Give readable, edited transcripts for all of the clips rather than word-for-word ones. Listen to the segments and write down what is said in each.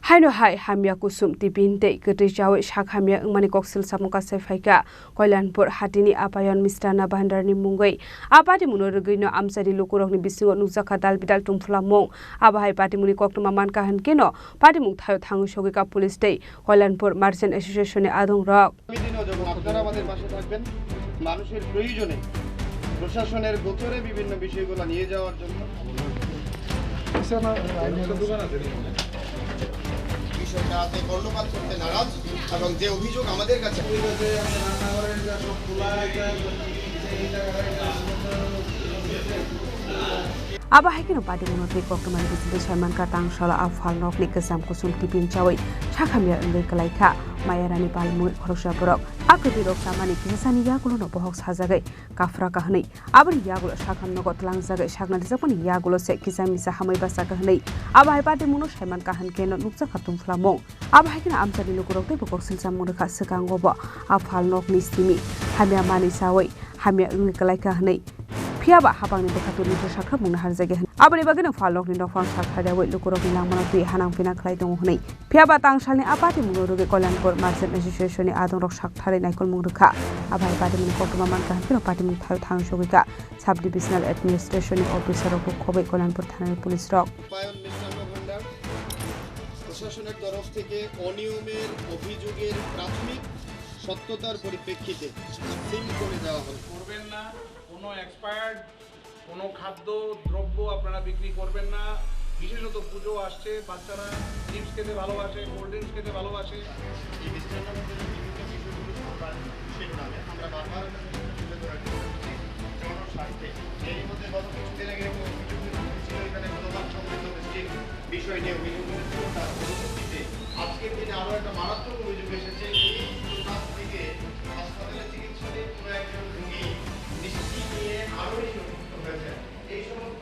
Haino hai hamya kusum tipin te gede jawe shak hamya ngmani koksilsamung ka sefaika Kalyanpur Hatini Apayan Mistanna Bandar ni Mungwi apati muno regino amsari lukurok ni bisingo nukjaka dal bidal tumflamung abahai pati muni koktuma man kahan keno pati mung thayo thangu shogi ka police te Kalyanpur Merchant Association e adong rok আপনারা আমাদের পাশে থাকবেন মানুষের প্রয়োজনে প্রশাসনের গোচরে বিভিন্ন বিষয়গুলো নিয়ে যাওয়ার জন্য বিষয়টাতে কর্ণপাত করতে নারাজ এবং যে অভিযোগ আমাদের কাছে Abahai keno pati muno te koktuma ni bisingo Salman ka tang shala afal nok ni kesam kusum tipin jawe shak hamya ngai kalaika mayarani palmu khorosha borok akudi rok samani kisani yagulo no bohok sajagai kafra kahnei abri yagulo shakham no gotlang jagai shakna disaponi yagulo se kisami sa hamai basa kahnei abahai pati muno Salman kahan keno nukja khatum flamong abahai keno amjani lukurok te koksilsamung rekha sekango bo afal nok ni simi hamya mani sawai hamya ngai kalaika hnei Piaba habang ni bekatun ni sakra mung har jage abani bagena falok ni nofang sakha wei lukurok ni langmana tui hanang pina khlai dong hnei piaba tangsalni apati mung roge Kalyanpur Merchant Association ni adong rok sakthare naikol mung rukha abai pati mung koktuma man kan kino pati mung thayo thang shogika sub divisional administration ni officer rok khobai Kalyanpur thana police rok Apayan Mistanna Bandar প্রশাসনের তরফ থেকে অনিয়মের অভিযোগের প্রাথমিক সত্যতার পরিপ্রেক্ষিতে seal করে দেওয়া হয় করবেন না কোনো এক্সপায়ার্ড কোনো খাদ্য দ্রব্য আপনারা বিক্রি করবেন না বিশেষত পুজো আসছে বাচ্চারা চিপস খেতে ভালোবাসে কোল্ড ড্রিঙ্কস খেতে ভালোবাসে এই মিষ্টান্ন আমরা বারবার তুলে ধরার চেষ্টা করছি জনস্বার্থে এর মধ্যে গত কিছুদিন আগে ছিল এখানে গুণমান সমৃদ্ধ মিষ্টির বিষয় নিয়ে অভিযোগ ছিল তার পরবর্তীতে আজকের দিনে আরও একটা মারাত্মক অভিযোগ এসেছে এই কাজ থেকে হাসপাতালে চিকিৎসাধীন কোনো একজন রোগী মিষ্টি নিয়ে আরোই অসুস্থ হয়েছে এই সমস্ত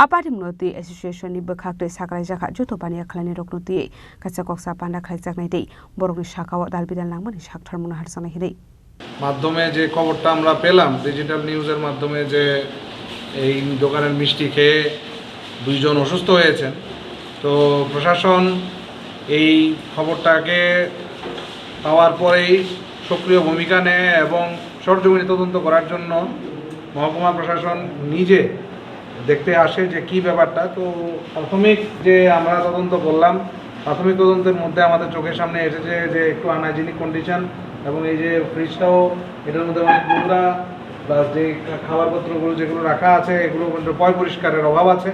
Apati mnoti association ni bekhakte sakrai jaka joto bani akhlani roknuti kacha koksa panda khlai jaknai dei borokni shakawa dalbidal langmani shakthar muna harsana hidei মাধ্যমে যে খবরটা আমরা পেলাম ডিজিটাল নিউজের মাধ্যমে যে এই দোকানের মিষ্টি খেয়ে দুইজন অসুস্থ হয়েছেন তো প্রশাসন এই খবরটাকে পাওয়ার পরেই সক্রিয় ভূমিকা নেয় এবং সরজমিনে তদন্ত করার জন্য মহকুমা প্রশাসন নিজে দেখতে আসে যে কি ব্যাপারটা তো প্রাথমিক যে আমরা তদন্ত করলাম প্রাথমিক তদন্তের মধ্যে আমাদের চোখের সামনে এসেছে যে একটু আনহাইজিনিক কন্ডিশন এবং এই যে ফ্রিজটাও এটার মধ্যে অনেক নোংরা প্লাস যে খাবারপত্রগুলো যেগুলো রাখা আছে এগুলো পয় পরিষ্কারের অভাব আছে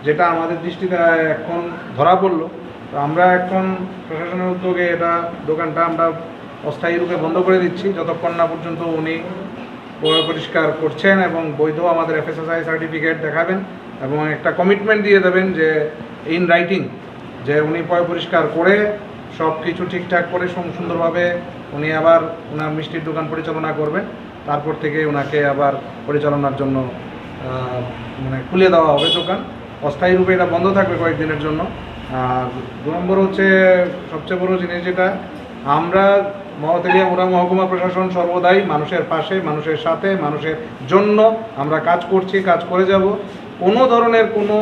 যেটা আমাদের দৃষ্টিতে এখন ধরা পড়লো তো আমরা এখন প্রশাসনের উদ্যোগে এটা দোকানটা আমরা অস্থায়ী রূপে বন্ধ করে দিচ্ছি যতক্ষণ না পর্যন্ত উনি পরিষ্কার করছেন এবং বৈধ আমাদের FSSI সার্টিফিকেট দেখাবেন এবং একটা কমিটমেন্ট দিয়ে দেবেন যে ইন রাইটিং যে উনি পরিষ্কার করে সব কিছু ঠিকঠাক করে সুন্দরভাবে উনি আবার ওনার মিষ্টির দোকান পরিচালনা করবেন তারপর থেকে ওনাকে আবার পরিচালনার জন্য মানে খুলে দেওয়া হবে দোকান অস্থায়ী রূপে এটা বন্ধ থাকবে কয়েকদিনের জন্য আর 2 নম্বর হচ্ছে সবচেয়ে বড় জিনিস যেটা আমরা মহকুমা প্রশাসন সর্বদাই মানুষের পাশে মানুষের সাথে মানুষের জন্য আমরা কাজ করছি কাজ করে যাব কোনো ধরনের কোনো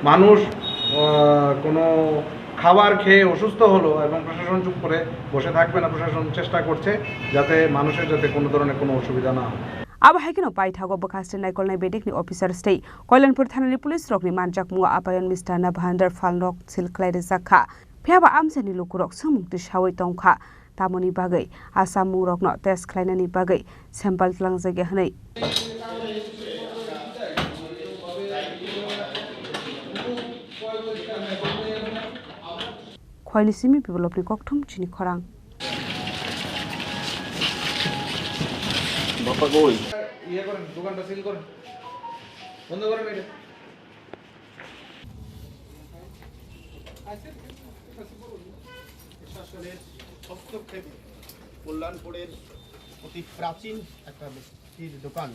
মানুষ কোনো খাবার খেয়ে অসুস্থ হলো এবং প্রশাসন চুপ করে বসে থাকবে না প্রশাসন চেষ্টা করছে যাতে মানুষের যাতে কোনো ধরনের কোনো অসুবিধা না হয় Abahai keno paithago bakaste naikol nai bedekni officer stay Kalyanpur thanani police rokni manjak mua Apayan Mistanna Bandar falnok silklai jakha phiaba amjani lukurok samungti sawai tongkha tamoni bagai asamung rokno test khlainani bagai sample tlangjage hnei khoini simi developni kokthum Chini Khorang বাবা কই ইয়ে করেন দোকানটা seal করেন বন্ধ করেন এটা প্রশাসনের হস্তক্ষেপে কল্যাণপুরের অতি প্রাচীন একটা মিষ্টির দোকান